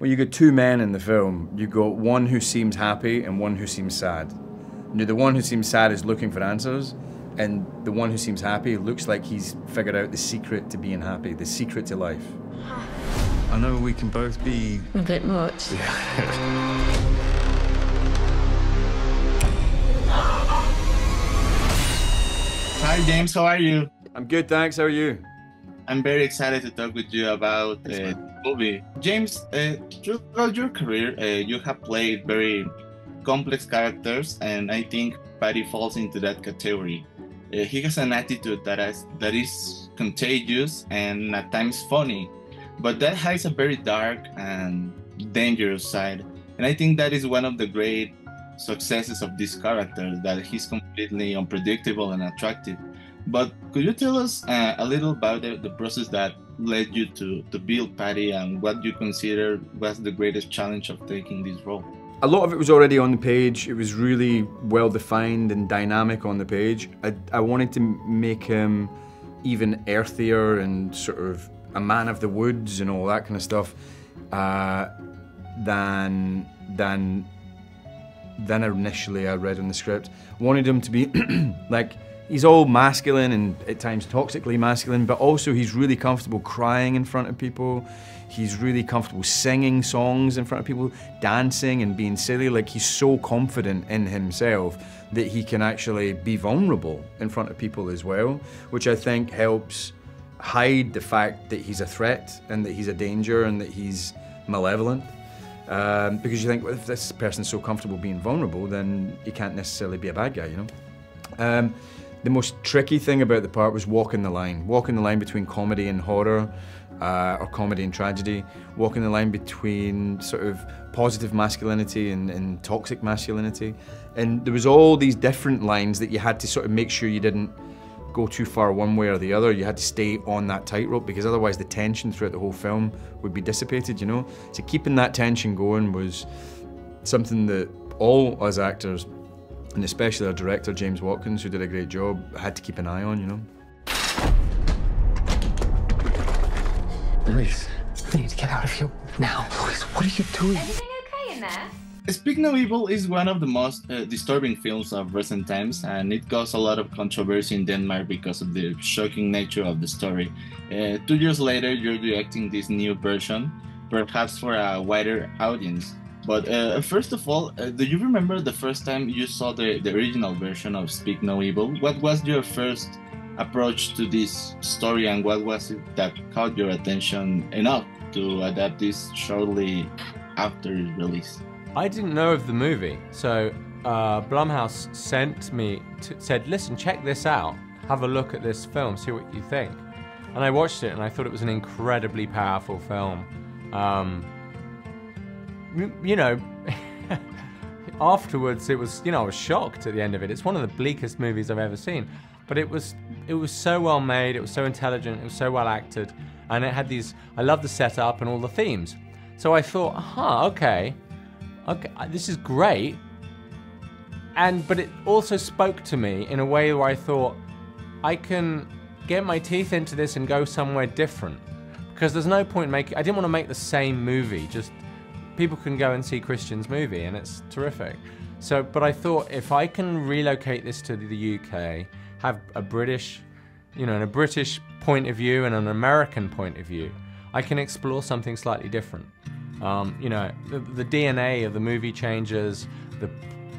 Well, you got two men in the film. You got one who seems happy and one who seems sad. Now, the one who seems sad is looking for answers, and the one who seems happy looks like he's figured out the secret to being happy, the secret to life. I know we can both be... a bit much. Hi James, how are you? I'm good, thanks. How are you? I'm very excited to talk with you about the movie. James, throughout your career, you have played very complex characters, and I think Paddy falls into that category. He has an attitude that is contagious and at times funny, but that hides a very dark and dangerous side. And I think that is one of the great successes of this character, that he's completely unpredictable and attractive. But could you tell us a little about the process that led you to build Paddy, and what you consider was the greatest challenge of taking this role? A lot of it was already on the page. It was really well defined and dynamic on the page. I wanted to make him even earthier and sort of a man of the woods and all that kind of stuff than initially I read in the script. Wanted him to be like, he's all masculine and at times toxically masculine, but also he's really comfortable crying in front of people. He's really comfortable singing songs in front of people, dancing and being silly. Like, he's so confident in himself that he can actually be vulnerable in front of people as well, which I think helps hide the fact that he's a threat and that he's a danger and that he's malevolent. Because you think, well, if this person's so comfortable being vulnerable, then he can't necessarily be a bad guy, you know? The most tricky thing about the part was walking the line between comedy and horror, or comedy and tragedy, walking the line between sort of positive masculinity and toxic masculinity. And there was all these different lines that you had to sort of make sure you didn't go too far one way or the other. You had to stay on that tightrope, because otherwise the tension throughout the whole film would be dissipated, you know? So keeping that tension going was something that all us actors, and especially our director, James Watkins, who did a great job, had to keep an eye on, you know? Please, I need to get out of here now. Please, what are you doing? Everything okay in there? Speak No Evil is one of the most disturbing films of recent times, and it caused a lot of controversy in Denmark because of the shocking nature of the story. 2 years later, you're directing this new version, perhaps for a wider audience. But first of all, do you remember the first time you saw the original version of Speak No Evil? What was your first approach to this story, and what was it that caught your attention enough to adapt this shortly after its release? I didn't know of the movie, so Blumhouse said, listen, check this out, have a look at this film, see what you think. And I watched it and I thought it was an incredibly powerful film. You know, afterwards it was, I was shocked at the end of it. It's one of the bleakest movies I've ever seen, but it was so well made, it was so intelligent, it was so well acted, and it had these, I love the setup and all the themes. So I thought, okay, this is great. But it also spoke to me in a way where I thought, I can get my teeth into this and go somewhere different. Because there's no point I didn't want to make the same movie, just people can go and see Christian's movie and it's terrific. But I thought, if I can relocate this to the UK, have a British, a British point of view and an American point of view, I can explore something slightly different. The DNA of the movie changes, the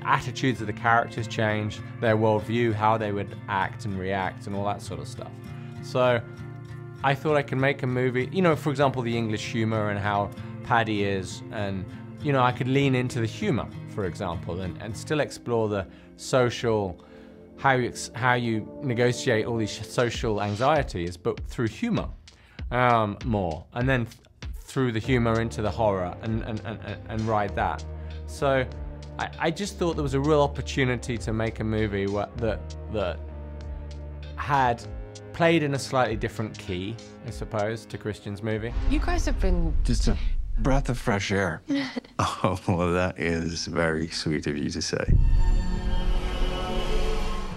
attitudes of the characters change, their worldview, how they would act and react and all that sort of stuff. So I thought I could make a movie, for example, the English humor and how Paddy is, and I could lean into the humor, for example, and still explore the social, how you negotiate all these social anxieties, but through humor more, and then through the humor into the horror and ride that. So I just thought there was a real opportunity to make a movie that had played in a slightly different key, I suppose, to Christian's movie. You guys have been... Just a breath of fresh air. Oh, well, that is very sweet of you to say.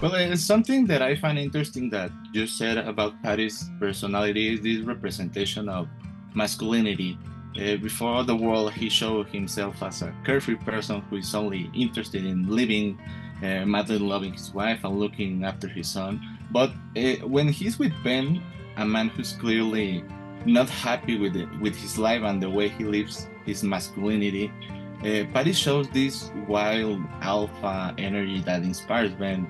Well, it's something that I find interesting that you said about Paddy's personality is this representation of masculinity. before the world, he showed himself as a carefree person who is only interested in living, madly loving his wife and looking after his son. But when he's with Ben, a man who's clearly not happy with his life and the way he lives his masculinity, Patty shows this wild alpha energy that inspires Ben,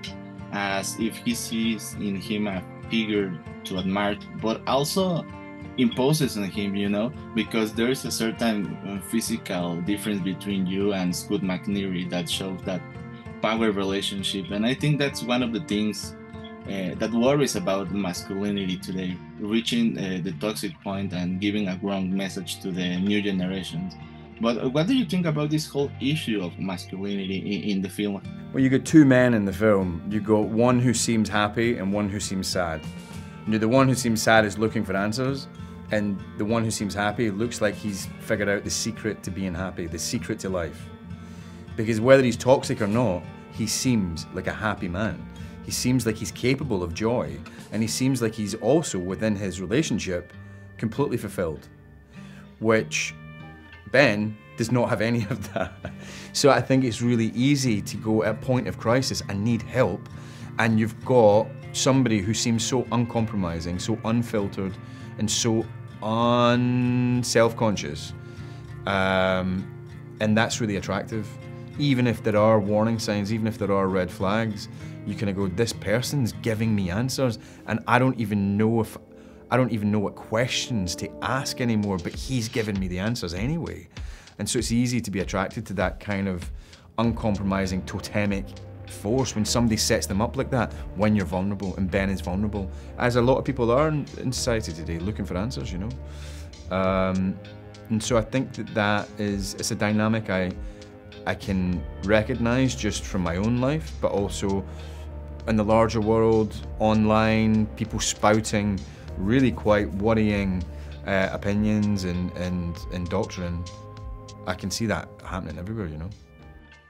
as if he sees in him a figure to admire, but also imposes on him, you know, because there is a certain physical difference between you and Scott McNeary that shows that power relationship. And I think that's one of the things that worries about masculinity today, reaching the toxic point and giving a wrong message to the new generations. But what do you think about this whole issue of masculinity in the film? Well, you got two men in the film. You got one who seems happy and one who seems sad. The one who seems sad is looking for answers, and the one who seems happy looks like he's figured out the secret to being happy, the secret to life. Because whether he's toxic or not, he seems like a happy man. He seems like he's capable of joy, and he seems like he's also, within his relationship, completely fulfilled, which Ben does not have any of that. So I think it's really easy to go at a point of crisis and need help, and you've got somebody who seems so uncompromising, so unfiltered, and so self-conscious, and that's really attractive. Even if there are warning signs, even if there are red flags, you kind of go, this person's giving me answers, and I don't even know what questions to ask anymore, but he's giving me the answers anyway. And so it's easy to be attracted to that kind of uncompromising totemic force when somebody sets them up like that, when you're vulnerable, and Ben is vulnerable, as a lot of people are in society today, looking for answers, you know. And so I think it's a dynamic I can recognize just from my own life, but also in the larger world, online, people spouting really quite worrying opinions and doctrine. I can see that happening everywhere, you know.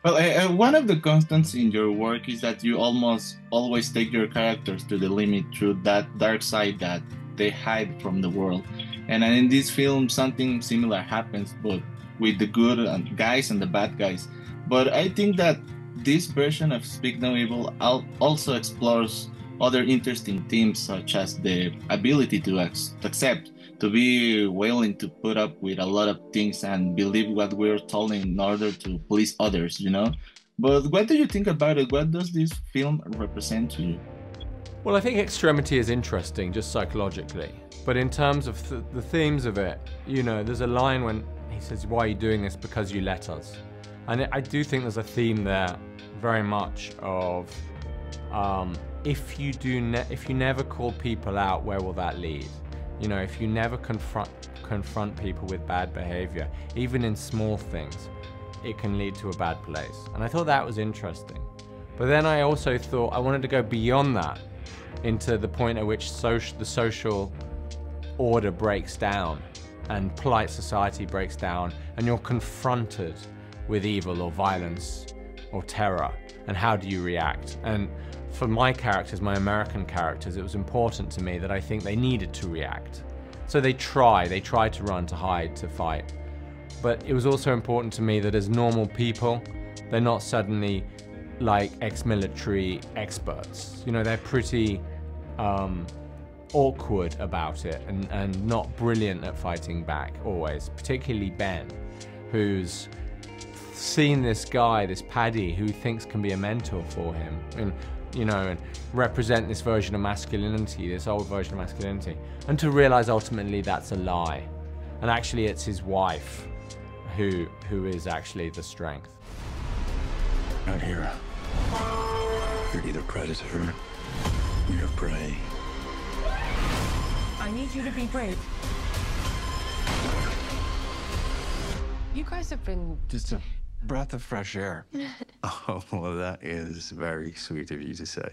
Well, one of the constants in your work is that you almost always take your characters to the limit through that dark side that they hide from the world. And in this film, something similar happens, but with the good guys and the bad guys. But I think that this version of Speak No Evil also explores other interesting themes, such as the ability to accept, to be willing to put up with a lot of things and believe what we're told in order to please others, you know? But what do you think about it? What does this film represent to you? Well, I think extremity is interesting, just psychologically. But in terms of the themes of it, you know, there's a line when he says, "Why are you doing this? Because you let us." And I do think there's a theme there, very much of, if you never call people out, where will that lead? You know, if you never confront people with bad behavior, even in small things, it can lead to a bad place. And I thought that was interesting. But then I also thought I wanted to go beyond that into the point at which the social order breaks down and polite society breaks down, and you're confronted with evil or violence or terror, and how do you react? And for my characters, my American characters, it was important to me that I think they needed to react. So they try to run, to hide, to fight. But it was also important to me that as normal people, they're not suddenly like ex-military experts. You know, they're pretty awkward about it and not brilliant at fighting back always, particularly Ben, who's seen this guy, this Paddy, who thinks can be a mentor for him, and you know, and represent this version of masculinity, this old version of masculinity, and to realize ultimately that's a lie, and actually it's his wife who is actually the strength. Out here, you're neither predator nor prey. I need you to be brave. You guys have been... Just a breath of fresh air. Oh, well, that is very sweet of you to say.